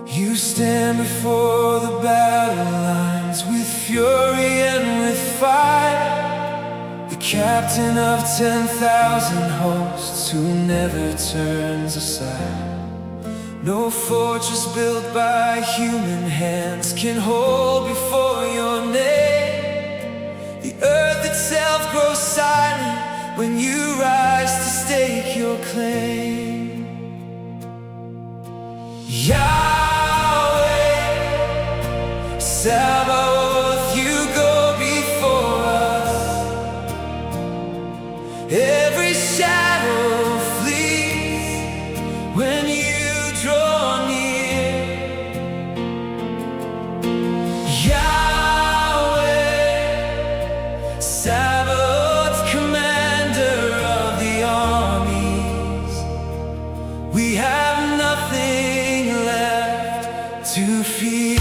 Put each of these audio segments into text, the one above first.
You stand before the battle lines with fury and with fire, the captain of 10,000 hosts who never turns aside. No fortress built by human hands can hold before your name. The earth itself grows silent when you rise to stake your claim. Yahweh, Sabaoth, you go before us. Every shadow flees when you draw near. Yahweh, Sabaoth, commander of the armies, we have nothing left to fear.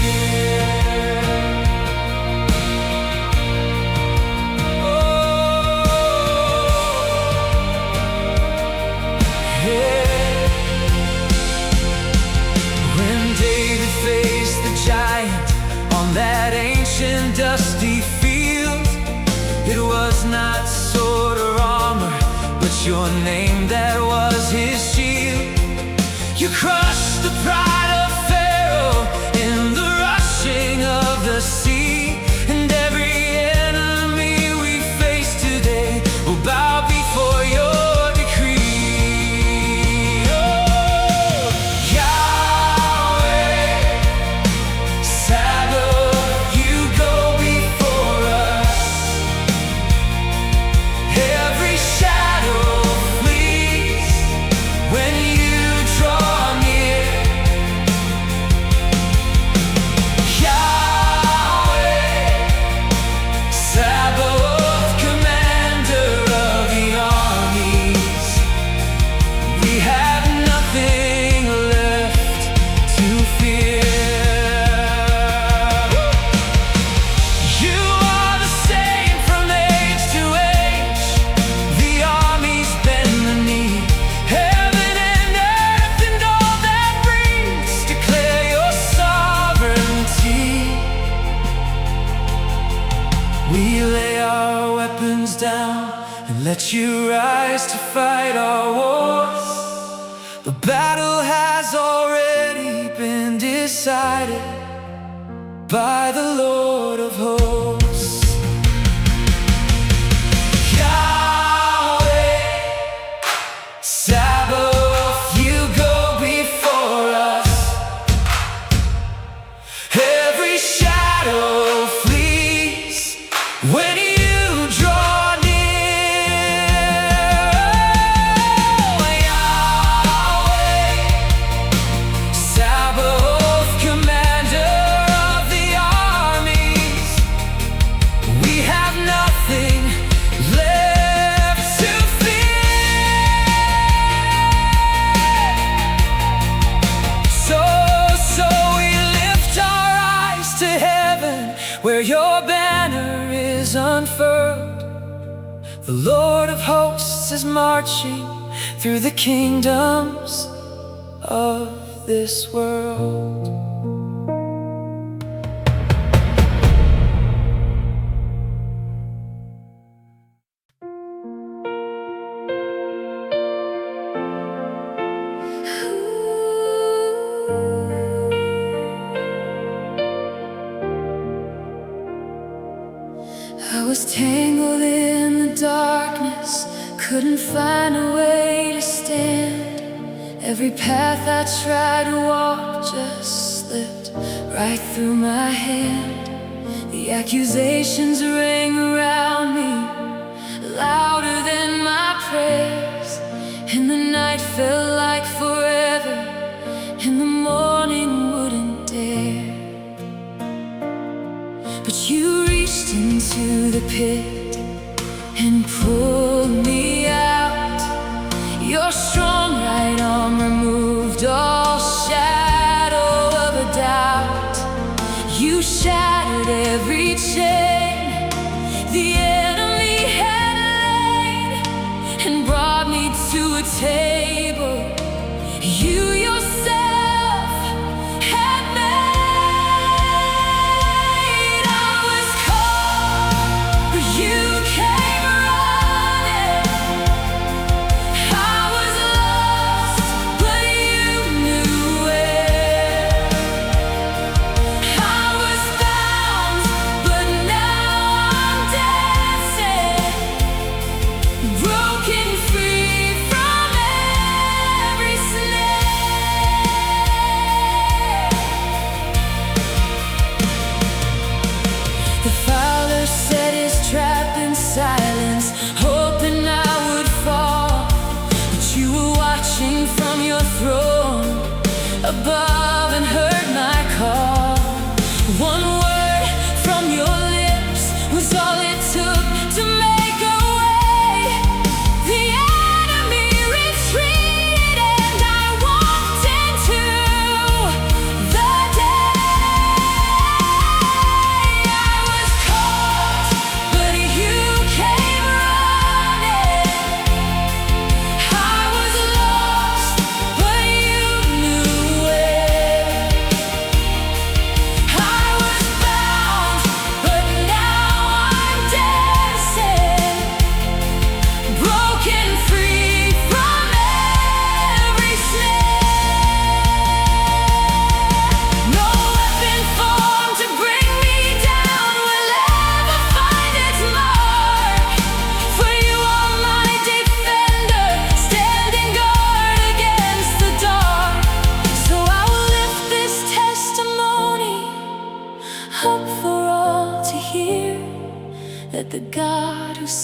That ancient dusty field, it was not sword or armor, but your name that was his shield. You crushed the pride of Pharaoh in the rushing of the sea, and every enemy we face today will bow before your down and let you rise to fight our wars. The battle has already been decided by the Lord of hosts. Yahweh, Sabaoth, you go before us. Every shadow flees when you draw. Where your banner is unfurled, the Lord of hosts is marching through the kingdoms of this world. I was tangled in the darkness, couldn't find a way to stand. Every path I tried to walk just slipped right through my hand. The accusations rang around me, louder than my prayers, and the night felt like forever, and the morning wouldn't dare. But you reached into the pit and pulled me out. Your strong right arm removed all shadow of a doubt. You shattered every chain the enemy had laid and brought me to a table you yourself had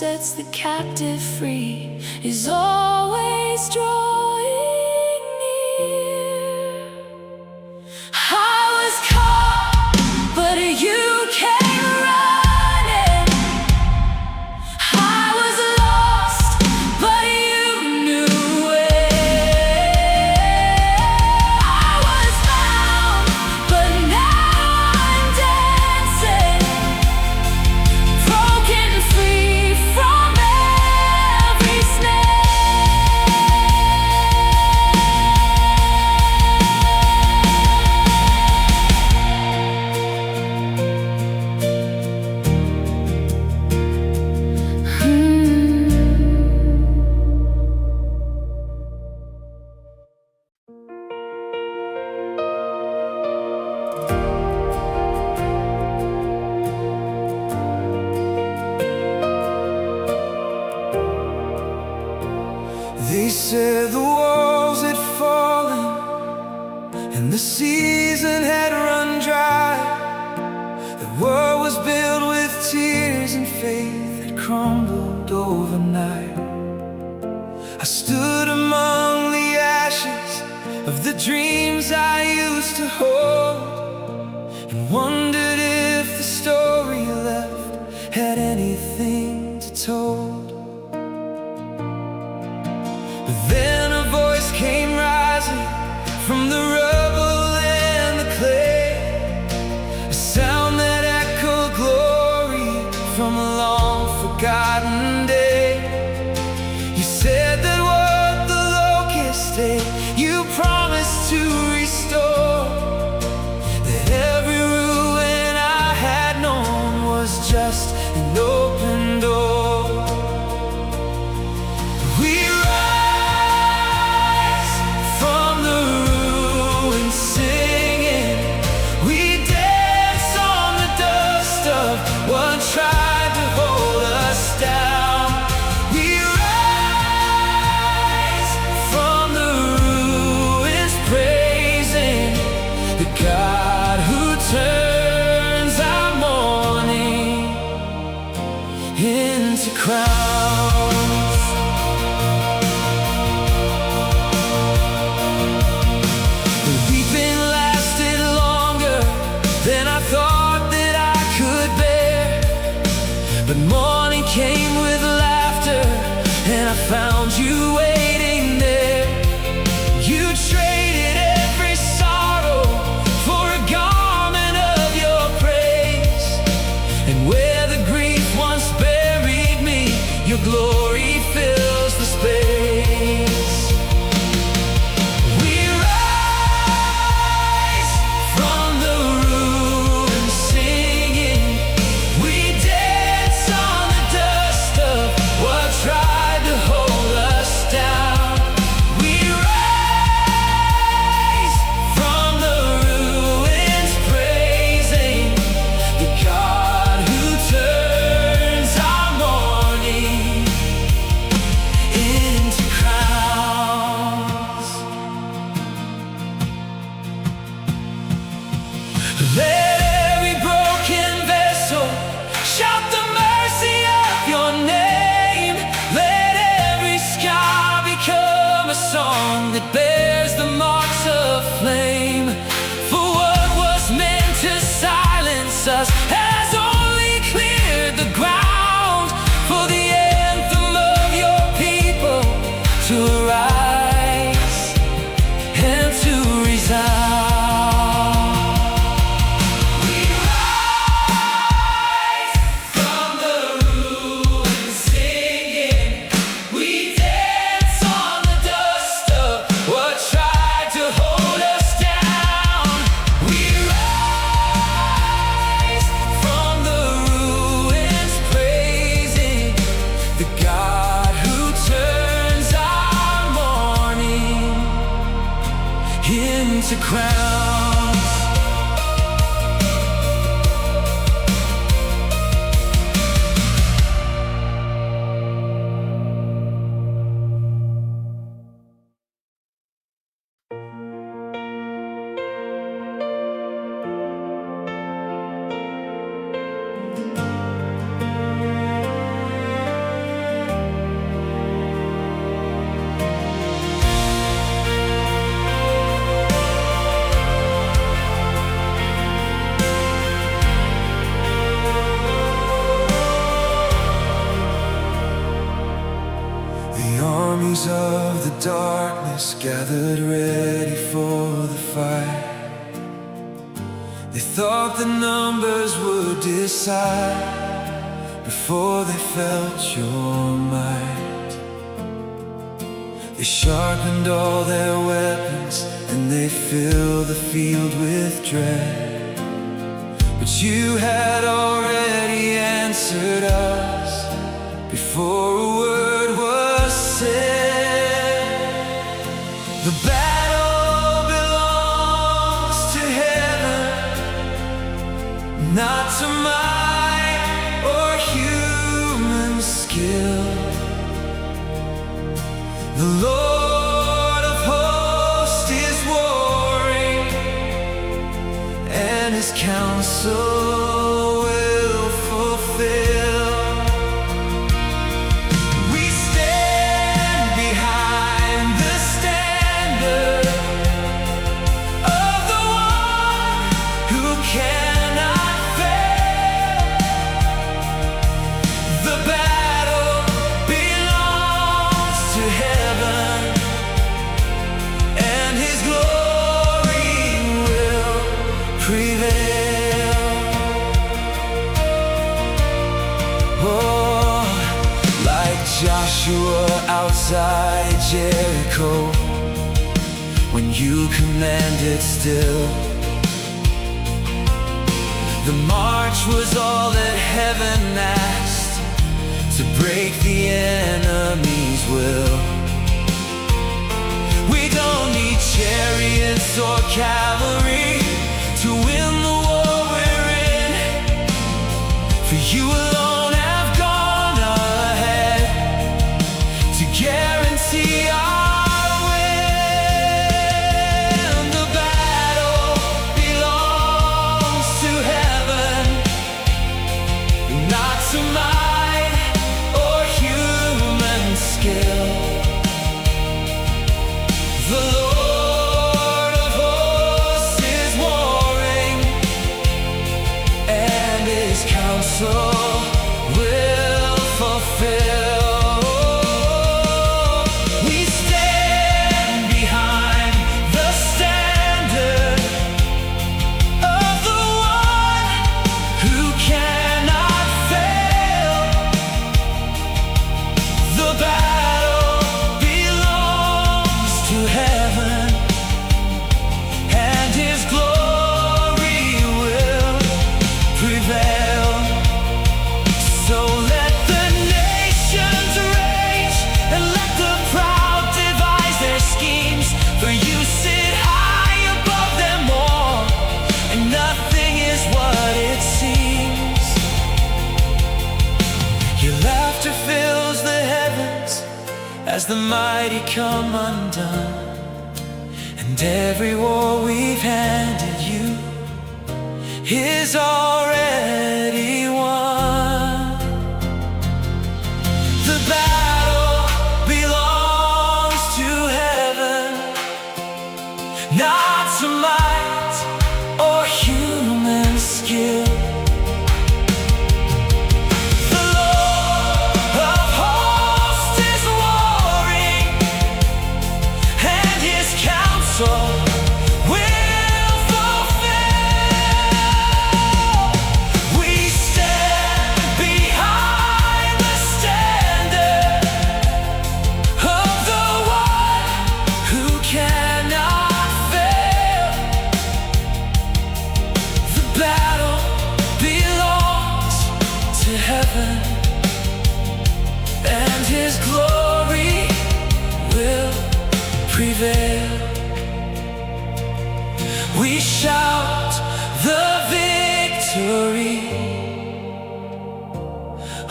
sets the captive free is always drawing near. I was caught, but you came running. I was lost, but you knew it. I was bound, but now I'm dancing, broken free from every snare. They said the walls had fallen and the season had run dry. The world was built with tears and faith had crumbled overnight. I stood among the ashes of the dreams I used to hold and wondered if the story left had anything to told. But then a voice came rising from the rubble and the clay, a sound that echoed glory from a long forgotten day. You said that what the locusts ate, you promised to restore, that every ruin I had known was just an open door. We rise from the ruins singing, we dance on the dust of what tried to hold us down. We rise from the ruins praising the God who turns our mourning into crowns. The weeping lasted longer than I thought that I could bear, but morning came with laughter and I found you waiting there. You traded every sorrow for a garment of your praise, and where the grief once buried me, your glory fills the space. We rise from the ruins singing, we dance on the dust of what tried to hold us down. We rise from the ruins praising the God who turns our mourning into crowns. Let every broken vessel shout the mercy of your name. Let every scar become a song that bears the marks of flame. For what was meant to silence us has only cleared the ground for the anthem of your people to arise and to resound. We rise from the ruins singing, we dance on the dust of what tried to hold us down. We rise from the ruins praising the God who turns our mourning into crowns. stars gathered ready for the fight. They thought the numbers would decide before they felt your might. They sharpened all their weapons and they filled the field with dread. But you had already answered us before a word was said. The battle belongs to heaven, not to might or human skill. The Lord of hosts is warring, and his counsel will fulfill. We stand behind the standard of the one who cannot fail. The battle belongs to heaven, and his glory will prevail. Oh, like Joshua outside Jericho, when you commanded still, the march was all that heaven asked to break the enemy's will. We don't need chariots or cavalry to win the war we're in, for you alone have gone ahead to guarantee our win. The battle belongs to heaven, not to might or human skill. The Lord of hosts is warring, and his counsel will fulfill. We stand behind the standard of the one who cannot fail. The battle belongs to heaven, and his glory will prevail. So let the nations rage and let the proud devise their schemes, for you sit high above them all, and nothing is what it seems. Your laughter fills the heavens as the mighty come undone, and every war we've handed you is already won. The battle belongs to heaven, not to might or human skill. The Lord of hosts is warring, and his counsel will fulfill. We stand behind the standard of the one who cannot fail. The battle belongs to heaven, and his glory will prevail. We shout the victory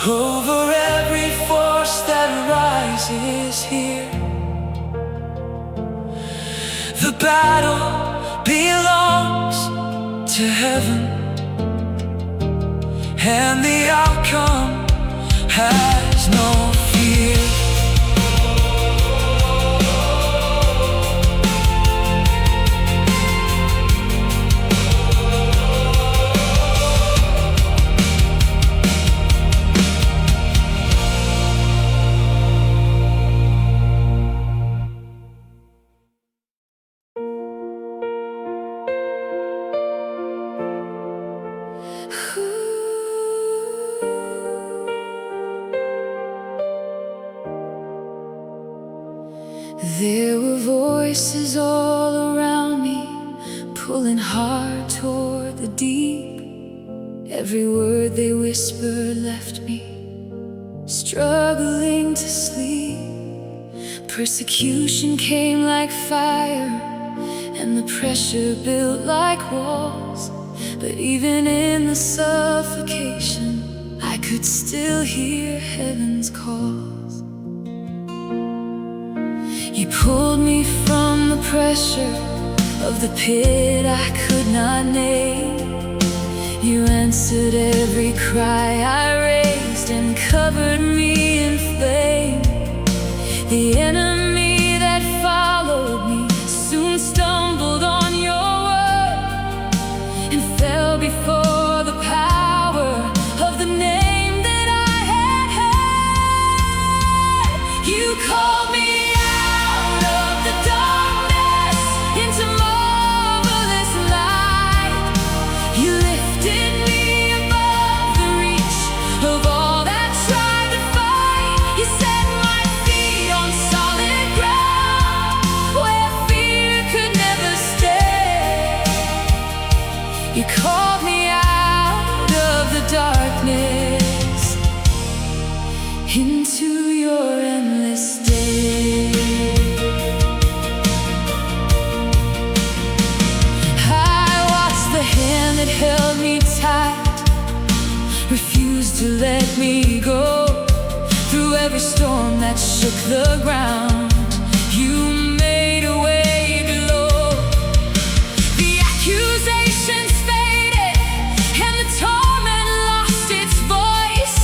over every force that rises here. The battle belongs to heaven, and the outcome has no fear. voices all around me, pulling hard toward the deep. Every word they whisper left me struggling to sleep. Persecution came like fire, and the pressure built like walls. But even in the suffocation, I could still hear heaven's calls. You pulled me from the pressure of the pit I could not name. You answered every cry I raised and covered me in flame. The enemy that followed me soon stumbled on your word and fell before the power of the name that I had heard. You called me out of the darkness into marvelous light. You lifted me above the reach of all that tried to fight. You set my feet on solid ground where fear could never stay. You called me out of the darkness into your endless day. I watched the hand that held me tight, refused to let me go. Through every storm that shook the ground, you made a way below. The accusations faded and the torment lost its voice.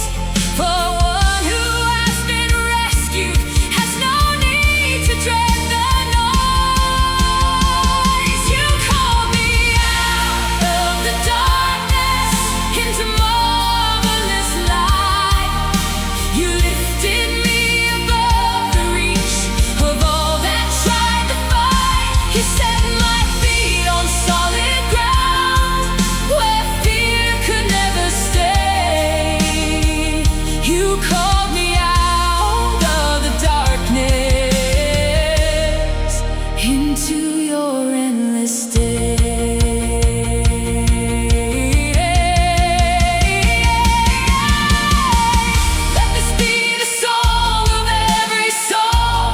For one who has been rescued has no need to dread the noise. You called me out of the darkness into marvelous light. You lifted me above the reach of all that tried to fight. You set my feet on solid ground where fear could never stay. You called me out of the darkness into your endless day. Let this be the song of every soul.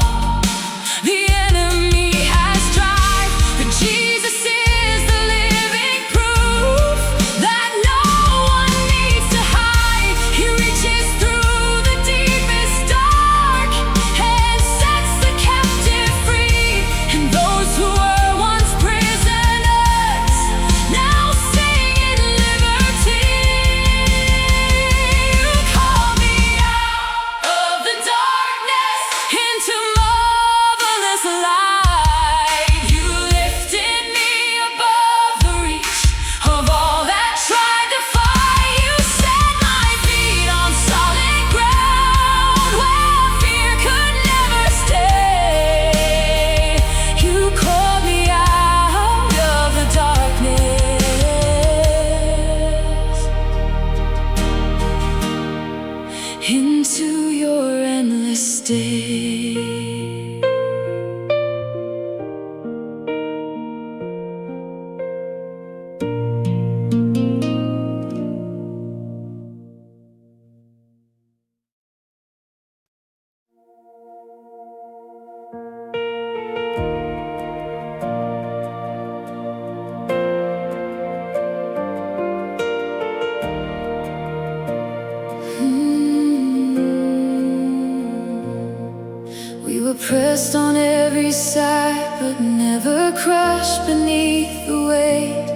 The enemy has tried, but Jesus is the living proof that no one needs to hide. He reaches through the deepest dark and sets the captive free. And those who were once prisoners now sing in liberty. You call me out of the darkness into marvelous light. You lifted me above the reach of all that tried to fight. You set my feet on solid ground where fear could never stay. You called me out of the darkness into your endless day. We were pressed on every side, but never crushed beneath the weight.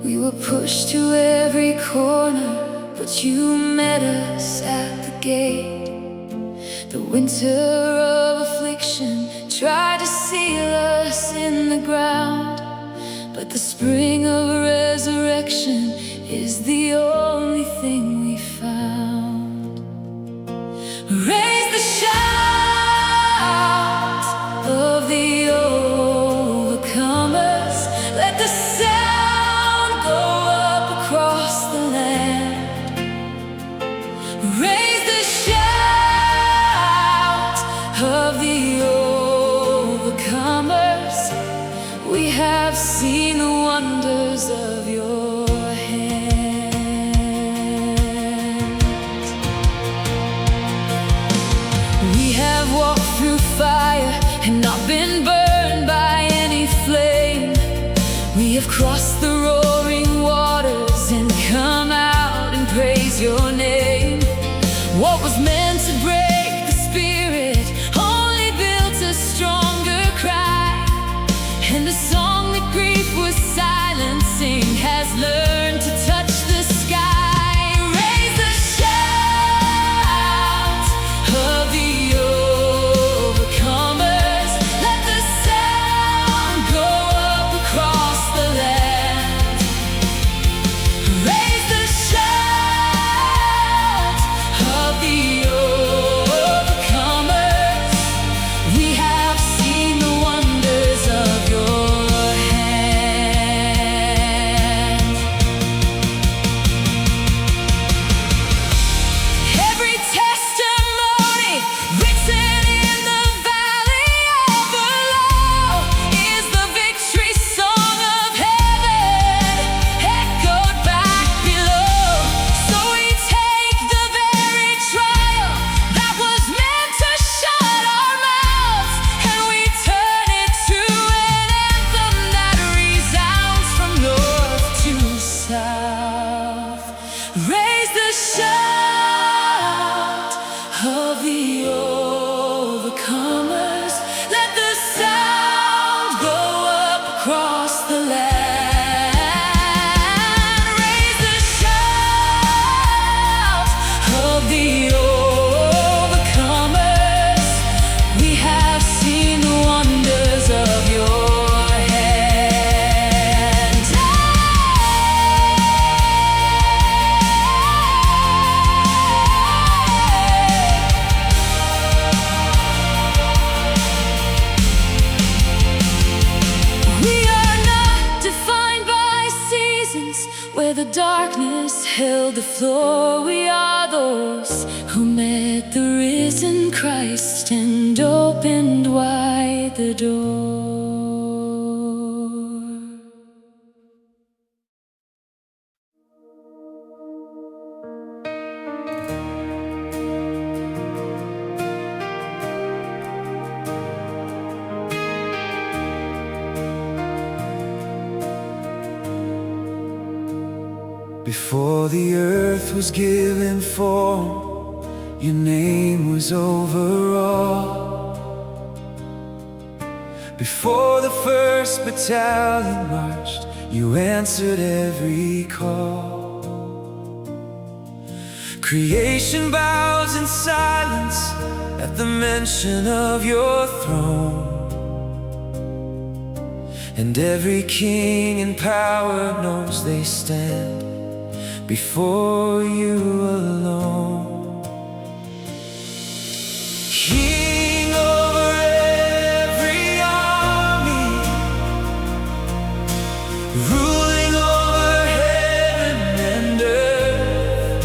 We were pushed to every corner, but you met us at the gate. The winter of affliction tried to seal us in the ground, but the spring of resurrection is the only thing we found. Raise the shout of the overcomers. Let the sound go up across the land. Raise the shout of the overcomers. seen the wonders of your hands. We have walked through fire and not been burned by any flame. We have crossed the roaring waters and come out and praise your name. What was meant to break the spirit only built a stronger cry, and the song that grief was silencing has learned to touch the sky. Raise the shout of the overcomers. Let the sound go up across the land. Raise the shout of the overcomers. We have seen the wonders of your hand. Every testimony written in the valley of the law is the victory song of heaven, echoed back below. So we take the very trial that was meant to shut our mouths, and we turn it to an anthem that resounds from north to south. Raise the shout of the overcomers. Let the sound go up across the land. Raise the shout of the overcomers. We have seen the wonders of your hand. We are not defined by seasons where the darkness held the floor. We are those who met the risen Christ and opened wide the door. Before the earth was given form, your name was over all. Before the first battalion marched, you answered every call. Creation bows in silence at the mention of your throne, and every king in power knows they stand before you alone. King over every army, ruling over heaven and earth,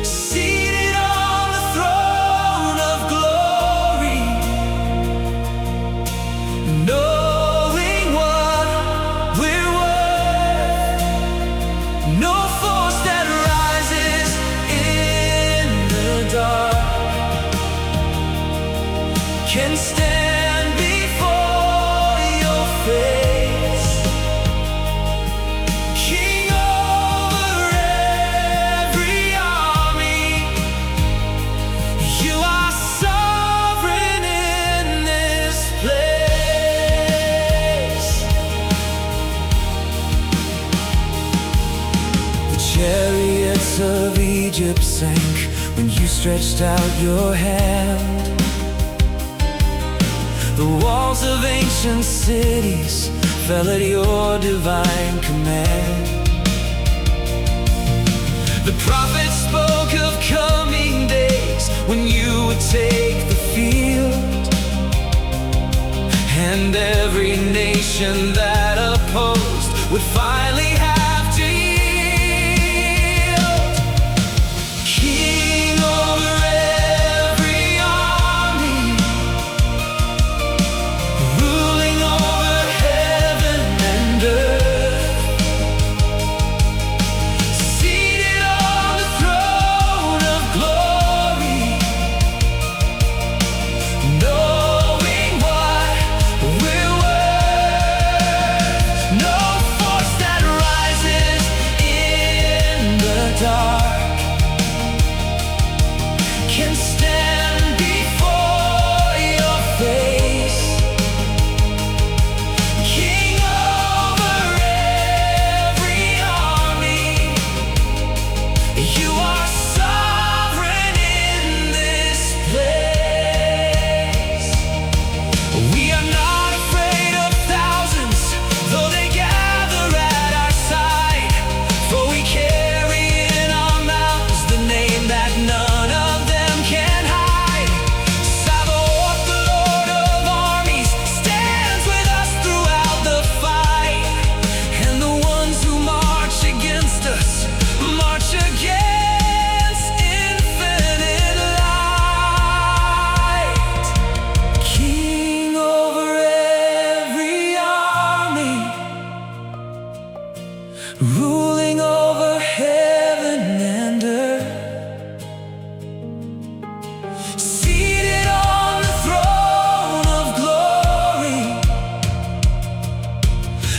seated on the throne of glory, knowing what we're worth. No force that rises in the dark can stand before your face. King over every army, you are sovereign in this place. The chariots of Egypt sank when you stretched out your hand. The walls of ancient cities fell at your divine command. The prophets spoke of coming days when you would take the field, and every nation that opposed would finally have to yield. King over every army, ruling over heaven.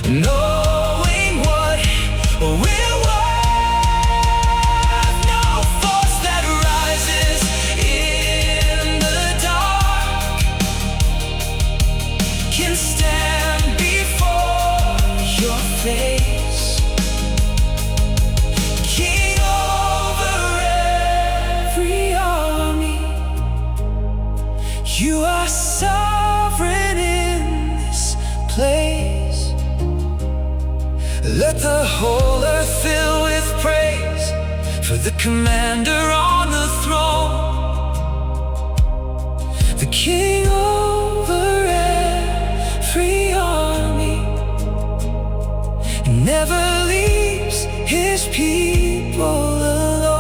knowing what we're worth. No force that rises in the dark can stand before your face. King over every army, you are sovereign in this place. Let the whole earth fill with praise for the commander on the throne, the King over every army, and never leaves his people alone.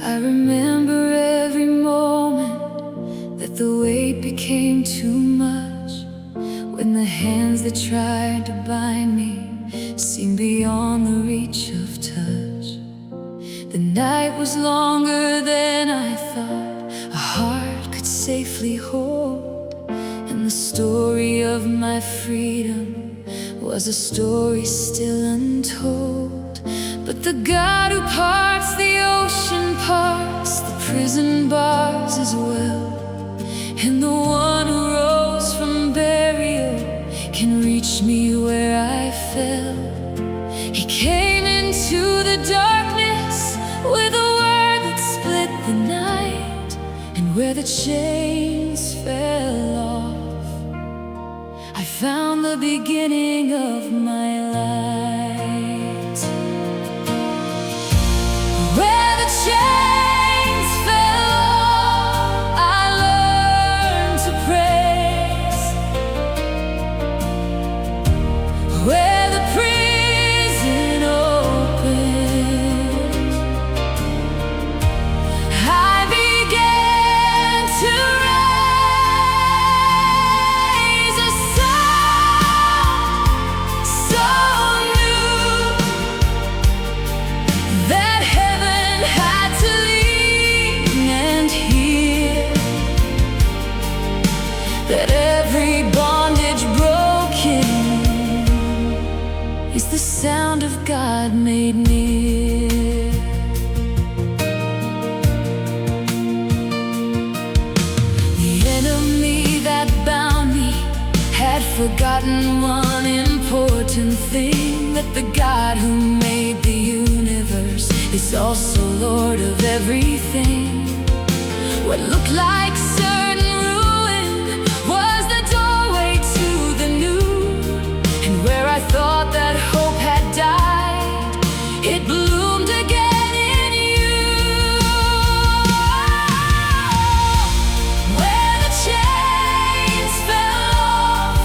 I remember every moment that the weight became too much, when the hands that tried to bind me seemed beyond the reach of touch. The night was longer than I thought a heart could safely hold, and the story of my freedom was a story still untold. But the God who parts the ocean parts the prison bars as well, and the one who rose from burial can reach me where I fell. He came into the darkness with a word that split the night, and where the chains fell off, I found the beginning of my light. Where the chains fell off, I learned to praise. Where the prison opened, I began to raise a sound so new that heaven had to lean and hear, that every bondage broken is the sound of God made near. The enemy that bound me had forgotten one important thing, that the God who made the universe is also Lord of everything. What looked like certain ruin was the doorway to the new, and where I thought that hope had died, it bloomed again in you. Where the chains fell off,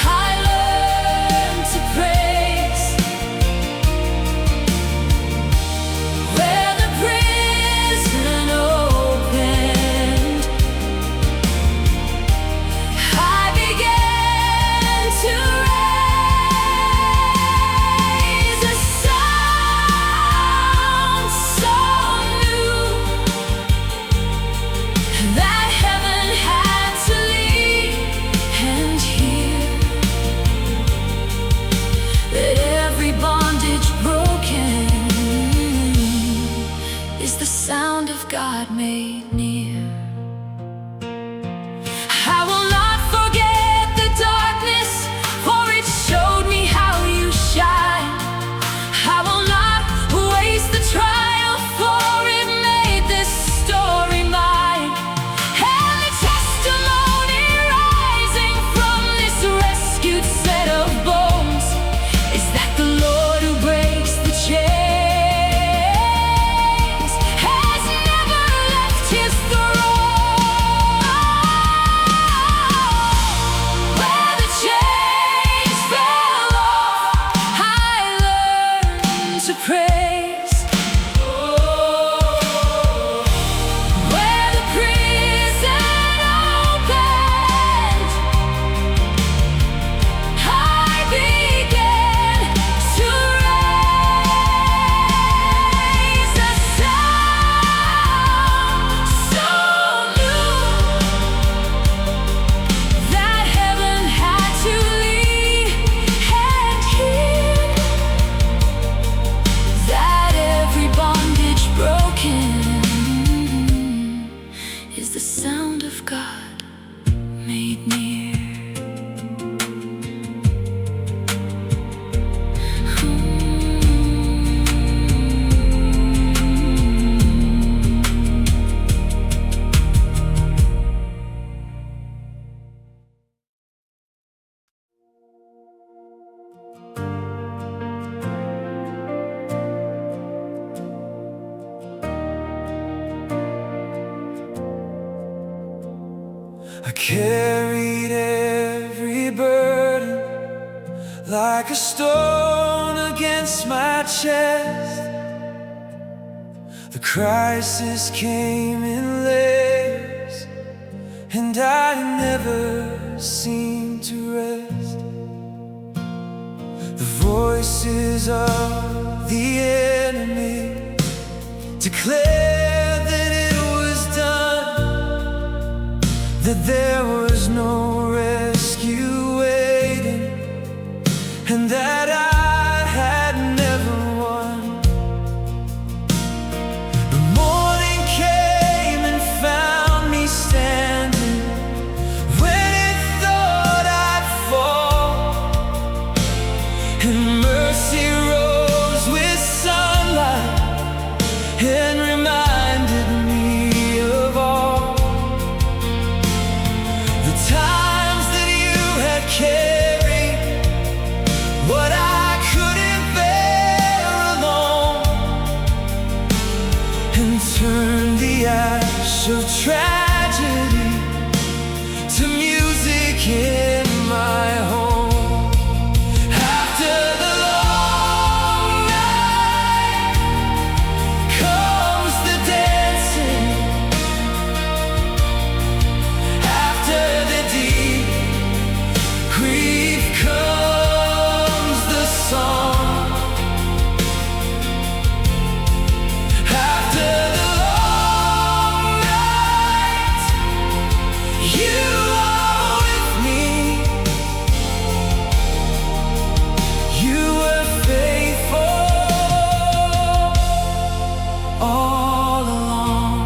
I learned to praise. Where the prison opened, I began to raise a sound so new that heaven had to lean and hear, that every bondage broken is the sound of God made near. I will not forget the darkness, for it showed me how you shine. I will not waste the trial, for it made this story mine. And the testimony rising from this rescued set of bones is that the Lord who breaks the chains has never left his throne. carried every burden like a stone against my chest. The crisis came in layers, and I never seemed to rest. The voices of the enemy declared that it was done, that there was no rescue waiting, and that I had never won. The morning came and found me standing when it thought I'd fall, and mercy rose with sunlight and reminded me of all the times that you had carried what I couldn't bear alone, and turned the ash of tragedy to music in my home. After the long night comes the dancing. After the deep grief comes the song. After the long night, you are with me. You were faithful all along.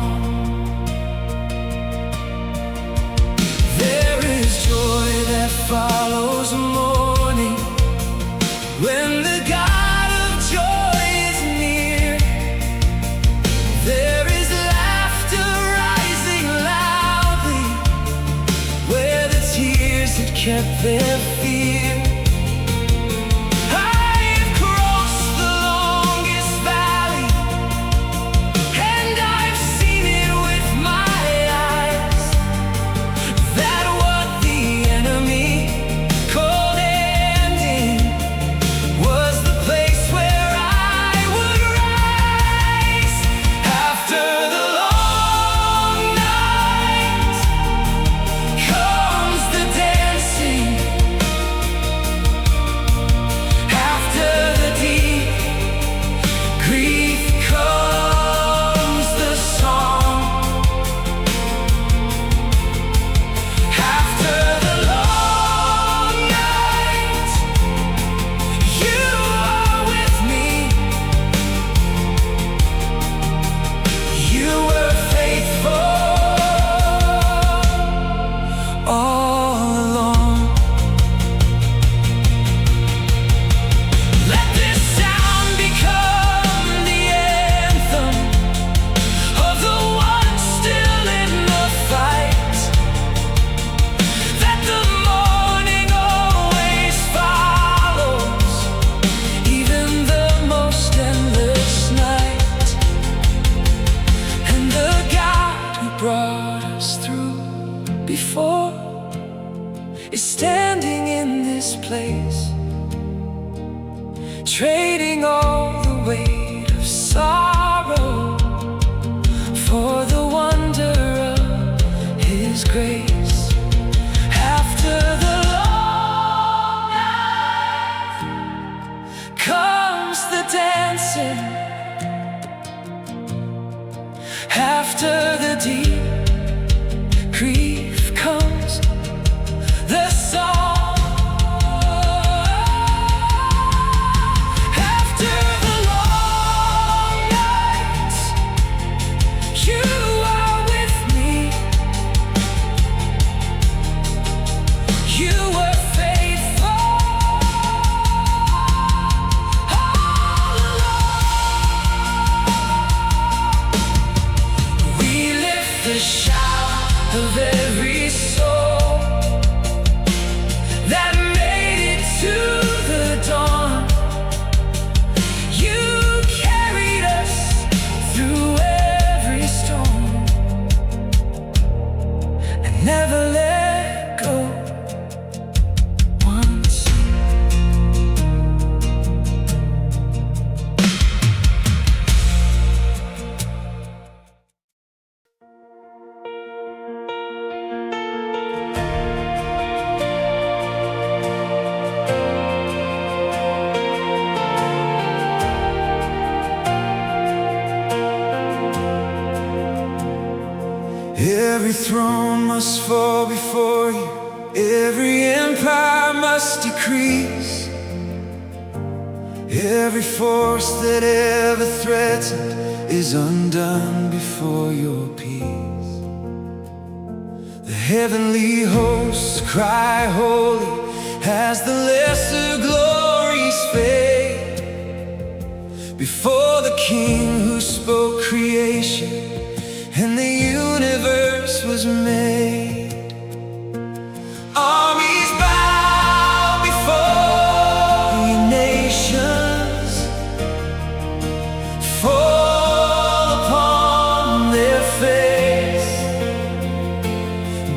There is joy that follows mourning when the God of joy is near. There is laughter rising loudly where the tears had kept their fear. I've crossed the longest valley, and I've seen it with my eyes, that what the enemy called ending was the place where I would rise. After the long night comes the dancing. After the deep grief comes the song. After the long night, you are with me. You were faithful all along. Let this sound become the anthem of the one still in the fight, that the morning always follows, even the most endless night. And the God who brought us through before is standing in this place, trading all the weight of sorrow for the wonder of His grace. After the long night comes the dancing. After the deep grief comes the song. After the long night, you are with me. You were faithful all along. We lift the shout of every soul that made it to the dawn. You carried us through every storm and never let Every throne must fall before you, every empire must decrease. Every force that ever threatened is undone before your peace. The heavenly hosts cry holy as the lesser glories fade before the King who spoke creation and the universe was made. Armies bow before you, nations fall upon their face.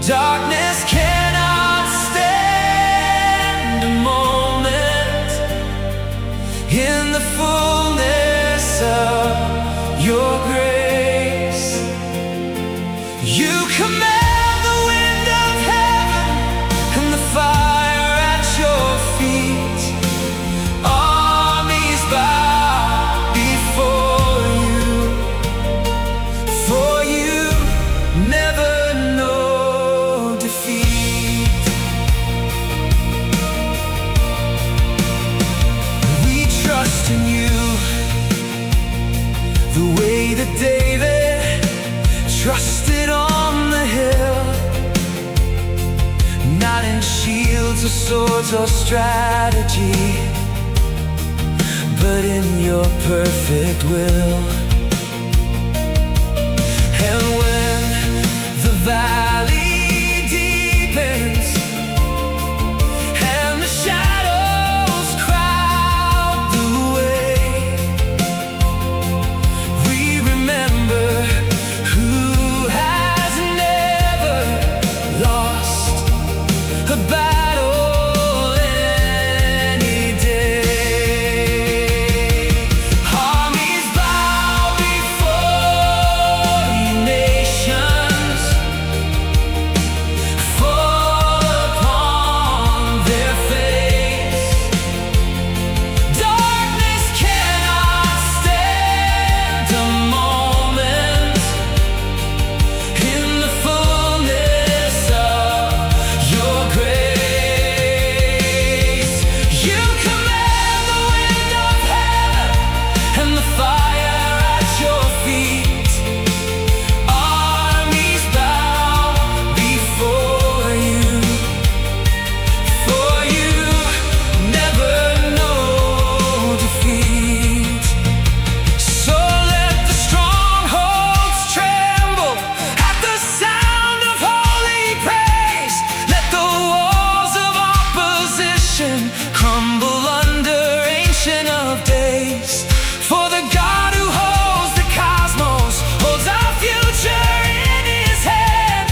Darkness cannot stand a moment in the fullness of your grace. You command the wind of heaven and the fire at your feet. Armies bow before you, for you never know defeat. We trust in you the way that David trusted on the hill, not in shields or swords or strategy, but in your perfect will. And when the valley deepens and the shadows crowd the way, we remember a battle any day. Armies bow before you, nations fall upon their face. Darkness cannot stand a moment in the fullness of your grace. You command the wind of heaven and the fire at your feet. Armies bow before you, for you never know defeat. So let the strongholds tremble at the sound of holy praise. Let the walls of opposition crumble under Ancient of Days. For the God who holds the cosmos holds our future in his hand,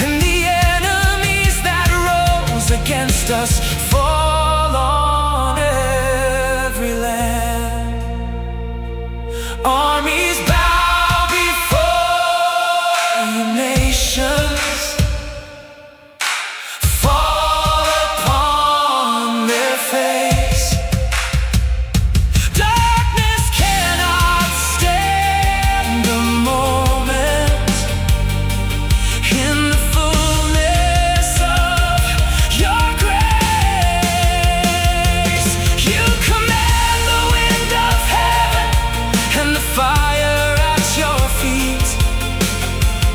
and the enemies that rose against us fall on every land. Armies bow before you, nations fall upon their face. Darkness cannot stand a moment in the fullness of your grace. You command the wind of heaven and the fire at your feet.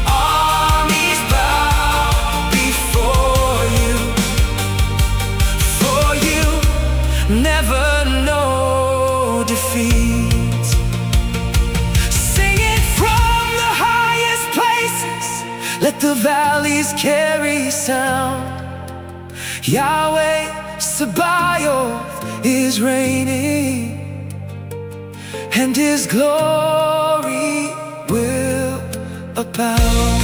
Armies bow before you, for you never know defeat. Sing it from the highest places, let the valleys carry sound. Yahweh Sabaoth is reigning, and his glory will abound.